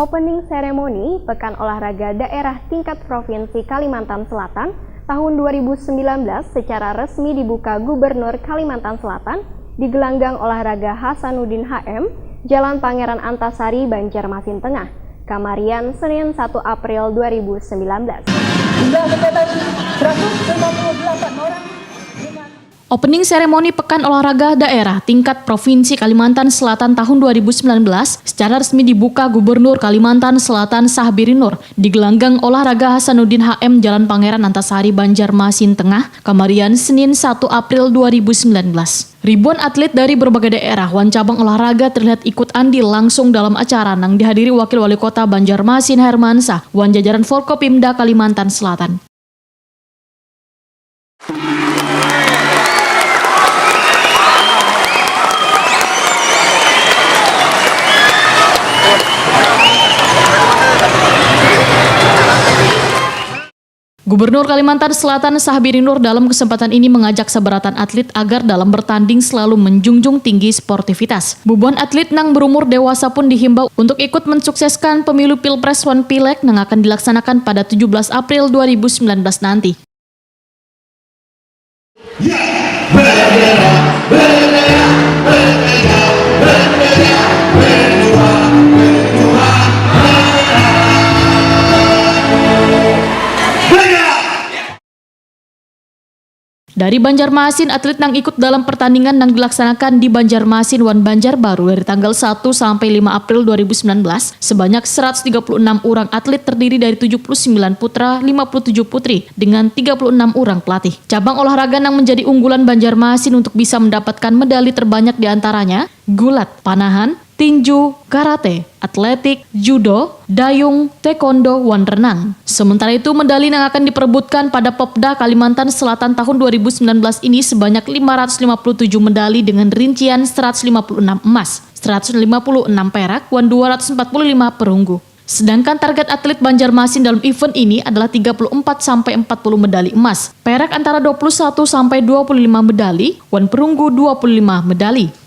Opening Ceremony Pekan Olahraga Daerah Tingkat Provinsi Kalimantan Selatan tahun 2019 secara resmi dibuka Gubernur Kalimantan Selatan di Gelanggang Olahraga Hasanuddin HM, Jalan Pangeran Antasari, Banjarmasin Tengah, Kamarian, Senin 1 April 2019. Jumlah peserta 158 orang. Opening Ceremony Pekan Olahraga Daerah Tingkat Provinsi Kalimantan Selatan tahun 2019 secara resmi dibuka Gubernur Kalimantan Selatan Sahbiri Nur di Gelanggang Olahraga Hasanuddin HM Jalan Pangeran Antasari, Banjarmasin Tengah, Kamarian, Senin 1 April 2019. Ribuan atlet dari berbagai daerah wan cabang olahraga terlihat ikut andil langsung dalam acara yang dihadiri Wakil Wali Kota Banjarmasin Hermansyah wan jajaran Forkopimda Kalimantan Selatan. Gubernur Kalimantan Selatan Sahbiri Nur dalam kesempatan ini mengajak seberatan atlet agar dalam bertanding selalu menjunjung tinggi sportivitas. Bubuhan atlet yang berumur dewasa pun dihimbau untuk ikut mensukseskan pemilu Pilpres wan Pileg yang akan dilaksanakan pada 17 April 2019 nanti. Dari Banjarmasin, atlet yang ikut dalam pertandingan yang dilaksanakan di Banjarmasin wan Banjarbaru dari tanggal 1 sampai 5 April 2019, sebanyak 136 orang atlet terdiri dari 79 putra, 57 putri, dengan 36 orang pelatih. Cabang olahraga yang menjadi unggulan Banjarmasin untuk bisa mendapatkan medali terbanyak diantaranya gulat, panahan, tinju, karate, atletik, judo, dayung, taekwondo, wan renang. Sementara itu, medali yang akan diperebutkan pada Popda Kalimantan Selatan tahun 2019 ini sebanyak 557 medali dengan rincian 156 emas, 156 perak, wan 245 perunggu. Sedangkan target atlet Banjarmasin dalam event ini adalah 34-40 medali emas, perak antara 21-25 medali, wan perunggu 25 medali.